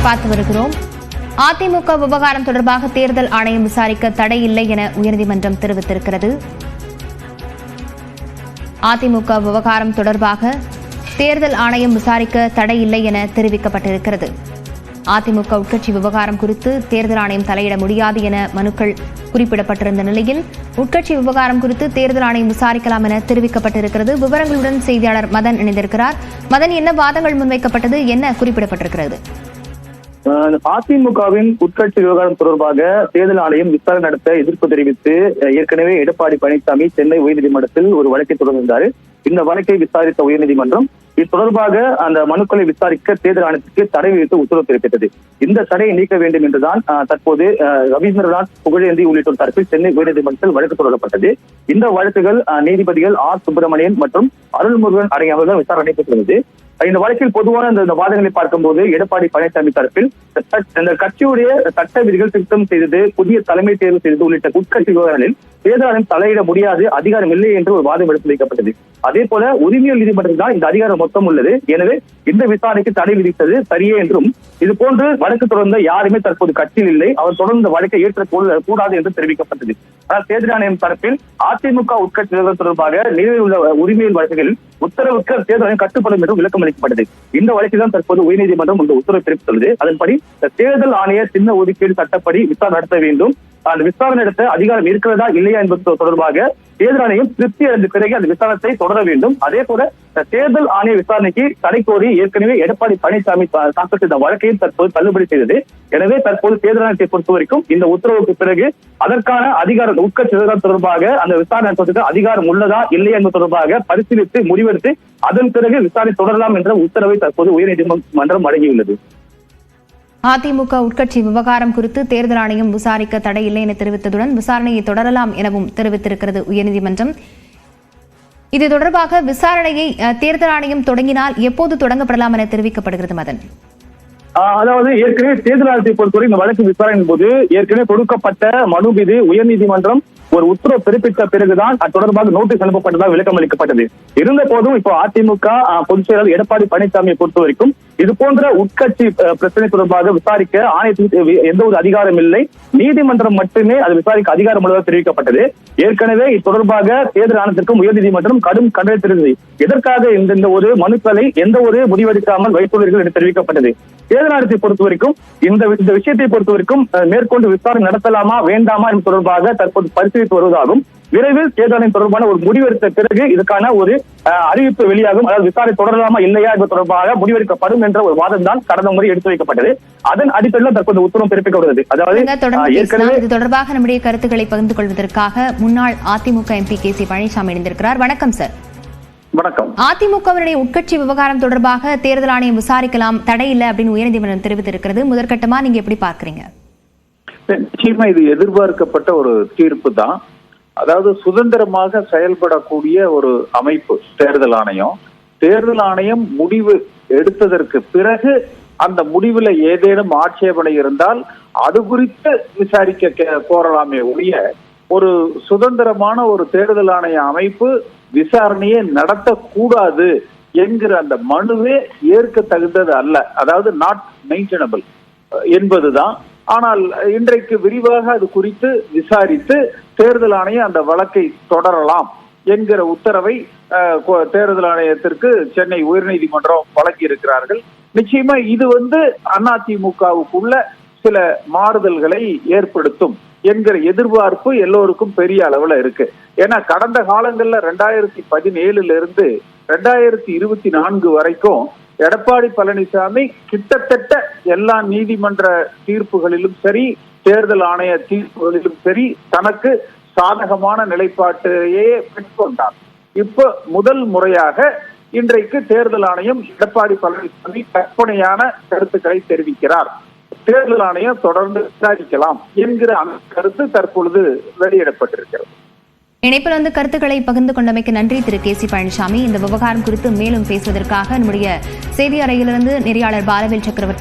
பார்த்து வருகிறோம். அதிமுக விவகாரம் தொடர்பாக தேர்தல் ஆணையம் விசாரிக்க தடை இல்லை என உயர்நீதிமன்றம் தெரிவித்திருக்கிறது. அதிமுக விவகாரம் தொடர்பாக தேர்தல் ஆணையம் விசாரிக்க தடை இல்லை என தெரிவிக்கப்பட்டிருக்கிறது. அதிமுக உட்கட்சி விவகாரம் குறித்து தேர்தல் ஆணையம் தலையிட முடியாது என மனுக்கள் குறிப்பிடப்பட்டிருந்த நிலையில் உட்கட்சி விவகாரம் குறித்து தேர்தல் ஆணையம் விசாரிக்கலாம் என தெரிவிக்கப்பட்டிருக்கிறது. விவரங்களுடன் செய்தியாளர் மதன் இணைந்திருக்கிறார். மதன், என்ன வாதங்கள் முன்வைக்கப்பட்டது, என்ன குறிப்பிடப்பட்டிருக்கிறது? அதிமுகவின் உட்கட்சி விவகாரம் தொடர்பாக தேர்தல் ஆணையம் விசாரணை நடத்த எதிர்ப்பு தெரிவித்து ஏற்கனவே எடப்பாடி பழனிசாமி சென்னை உயர்நீதிமன்றத்தில் ஒரு வழக்கை தொடர்ந்தார். இந்த வழக்கை விசாரித்த உயர்நீதிமன்றம் இது தொடர்பாக அந்த மனுக்களை விசாரிக்க தேர்தல் ஆணையத்திற்கு தடை விதித்து உத்தரவு பிறப்பித்தது. இந்த தடையை நீக்க வேண்டும் என்றுதான் தற்போது ரவீந்திரநாத், புகழேந்தி உள்ளிட்டோர் தரப்பில் சென்னை உயர்நீதிமன்றத்தில் வழக்கு தொடரப்பட்டது. இந்த வழக்குகள் நீதிபதிகள் ஆர் சுப்பிரமணியன் மற்றும் அருள்முருகன் அடங்கிய அமர்வுகள் விசாரணை நடைபெற்றது. இந்த வழக்கில் பொதுவான இந்த வாதங்களை பார்க்கும்போது எடப்பாடி பழனிசாமி தரப்பில் இந்த கட்சியுடைய சட்ட விதிகள் திருத்தம் செய்தது, புதிய தலைமை தேர்வு செய்தது உள்ளிட்ட உட்கட்சி விவகாரங்களில் தேர்தல் ஆணையம் தலையிட முடியாது, அதிகாரம் இல்லை என்று ஒரு வாதம் எடுத்து வைக்கப்பட்டது. அதே போல உரிமையல் நீதிமன்றத்தில் தான் இந்த அதிகாரம் மொத்தம் உள்ளது. எனவே இந்த விசாரணைக்கு தடை விதித்தது சரியே என்றும், இது போன்று வழக்கு தொடர்ந்த யாருமே தற்போது கட்சியில் இல்லை, அவர் தொடர்ந்த வழக்கை ஏற்றக்கூடாது என்று தெரிவிக்கப்பட்டது. ஆனால் தேர்தல் ஆணையம் தரப்பில் அதிமுக உட்கட்சி விவகாரம் தொடர்பாக நிலுவையில் உள்ள உரிமையல் வழக்குகளில் உத்தரவுக்கு தேர்தல் ஆணையம் கட்டுப்படும் என்றும் விளக்கம் அளிக்கப்பட்டது. இந்த வழக்கில் தான் தற்போது உயர்நீதிமன்றம் இந்த உத்தரவு பிறப்பித்துள்ளது. அதன்படி தேர்தல் ஆணைய சின்ன ஒதுக்கீடு சட்டப்படி விசாரணை நடத்த வேண்டும். அந்த விசாரணை நடத்த அதிகாரம் இருக்கிறதா இல்லையா என்பது தொடர்பாக தேர்தல் ஆணையம் திருப்தி அடைந்த பிறகு அந்த விசாரணை தொடர வேண்டும். அதே போல தேர்தல் ஆணைய விசாரணைக்கு தடை கோரி ஏற்கனவே எடப்பாடி பழனிசாமி தாக்கல் செய்த வழக்கையும் தற்போது தள்ளுபடி செய்தது. எனவே தற்போது தேர்தல் ஆணையத்தை பொறுத்தவரைக்கும் இந்த உத்தரவுக்கு பிறகு அதற்கான அதிகாரம் உட்கட்சி விவகாரம் தொடர்பாக அந்த விசாரணை நடத்துவதற்கு அதிகாரம் உள்ளதா இல்லையா என்பது தொடர்பாக பரிசீலித்து முடிவெடுத்து அதன் பிறகு விசாரணை தொடரலாம் என்ற உத்தரவை தற்போது உயர்நீதிமன்றம் வழங்கியுள்ளது. அதிமுக உட்கட்சி விவகாரம் குறித்து தேர்தல் ஆணையம் விசாரிக்க தடை இல்லை என தெரிவித்ததுடன் விசாரணையை தொடரலாம் எனவும் தெரிவித்திருக்கிறது உயர்நீதிமன்றம். இது தொடர்பாக விசாரணையை தேர்தல் ஆணையம் தொடங்கினால் எப்போது தொடங்கப்படலாம் என தெரிவிக்கப்படுகிறது மதன்? அதாவது ஏற்கனவே தேர்தல் ஆணையத்தை பொறுத்தவரை இந்த வழக்கு விசாரணையின் போது ஏற்கனவே கொடுக்கப்பட்ட மனு மீது உயர்நீதிமன்றம் ஒரு உத்தரவு பிறப்பித்த பிறகுதான் அது தொடர்பாக நோட்டீஸ் அனுப்பப்பட்டதாக விளக்கம் அளிக்கப்பட்டது. இருந்த போதும் இப்போ அதிமுக பொதுச் செயலாளர் எடப்பாடி பழனிசாமியை பொறுத்த வரைக்கும் இது போன்ற உட்கட்சி பிரச்சனை தொடர்பாக விசாரிக்க ஆணையத்துக்கு எந்த ஒரு அதிகாரம் இல்லை, நீதிமன்றம் மட்டுமே அது விசாரிக்க அதிகாரம் உள்ளதாக தெரிவிக்கப்பட்டது. ஏற்கனவே இது தொடர்பாக தேர்தல் ஆணையத்திற்கும் உயர்நீதிமன்றம் கடும் கண்டனம் தெரிவித்தது. எதற்காக இந்த ஒரு மனுக்களை எந்த ஒரு முடிவெடுக்காமல் வைத்துள்ளீர்கள் என்று தெரிவிக்கப்பட்டது. தேர்தல் ஆணையத்தை பொறுத்த வரைக்கும் இந்த விஷயத்தை பொறுத்த வரைக்கும் மேற்கொண்டு விசாரணை நடத்தலாமா வேண்டாமா என்பது தொடர்பாக தற்போது பரிசீலித்து வருவதாகவும், விரைவில் தேர்தல் ஆணையம் தொடர்பான ஒரு முடிவெடுத்த பிறகு இதுக்கான ஒரு அறிவிப்பு வெளியாகும். அதாவது விசாரணை தொடரலாமா இல்லையா என்பது தொடர்பாக முடிவெடுக்கப்படும் என்ற ஒரு வாதம் தான் கடந்த முறை எடுத்து வைக்கப்பட்டது. அதன் அடிப்படையில் தற்போது உத்தரவு பிறப்பிக்கப்படுகிறது. அதாவது இது தொடர்பாக நம்முடைய கருத்துக்களை பகிர்ந்து கொள்வதற்காக முன்னாள் AIADMK MP K C Palaniswami இணைந்திருக்கிறார். வணக்கம் சார். வணக்கம். அதிமுகவினுடைய உட்கட்சி விவகாரம் தொடர்பாக தேர்தல் ஆணையம் விசாரிக்கலாம், தடை இல்லை அப்படின்னு உயர்நீதிமன்றம் தெரிவித்திருக்கிறது. முதற்கட்டமா நீங்க எப்படி பார்க்கறீங்க? நிச்சயமா இது எதிர்பார்க்கப்பட்ட ஒரு தீர்ப்பு தான். அதாவது சுதந்திரமாக செயல்படக்கூடிய ஒரு அமைப்பு தேர்தல் ஆணையம். தேர்தல் ஆணையம் முடிவு எடுத்ததற்கு பிறகு அந்த முடிவுல ஏதேனும் ஆட்சேபனை இருந்தால் அது குறித்து விசாரிக்க கோரலாமே ஒழிய ஒரு சுதந்திரமான ஒரு தேர்தல் ஆணைய அமைப்பு விசாரணையை நடத்தக்கூடாது என்கிற அந்த மனுவே ஏற்க தகுந்தது அல்ல. அதாவது நாட் மெயின்டெனபிள் என்பதுதான். ஆனால் இன்றைக்கு விரிவாக அது குறித்து விசாரித்து தேர்தல் ஆணையம் அந்த வழக்கை தொடரலாம் என்கிற உத்தரவை தேர்தல் ஆணையத்திற்கு சென்னை உயர்நீதிமன்றம் வழங்கி இருக்கிறார்கள். நிச்சயமா இது அதிமுகவுக்குள்ள சில மாறுதல்களை ஏற்படுத்தும் என்கிற எதிர்பார்ப்பு எல்லோருக்கும் பெரிய அளவுல இருக்கு. ஏன்னா கடந்த காலங்கள்ல 2017 இருந்து 2024 வரைக்கும் எடப்பாடி பழனிசாமி கிட்டத்தட்ட எல்லா நீதிமன்ற தீர்ப்புகளிலும் சரி, தேர்தல் ஆணைய தீர்ப்புகளிலும் சரி தனக்கு சாதகமான நிலைப்பாட்டையே பெற்றுக்கொண்டார். இப்ப முதல் முறையாக இன்றைக்கு தேர்தல் ஆணையம் எடப்பாடி பழனிசாமி கற்பனையான கருத்துக்களை தெரிவிக்கிறார். தேர்தல் ஆணையம் தொடர்ந்து விசாரிக்கலாம் என்கிற அந்த கருத்து தற்பொழுது வெளியிடப்பட்டிருக்கிறது. இணைப்பில் கருத்துக்களை பகிர்ந்து கொண்டமைக்கு நன்றி திரு கே சி பழனிசாமி. இந்த விவகாரம் குறித்து மேலும் பேசுவதற்காக நம்முடைய செய்தி அறையிலிருந்து நெறியாளர் பாலவேல் சக்கரவர்த்தி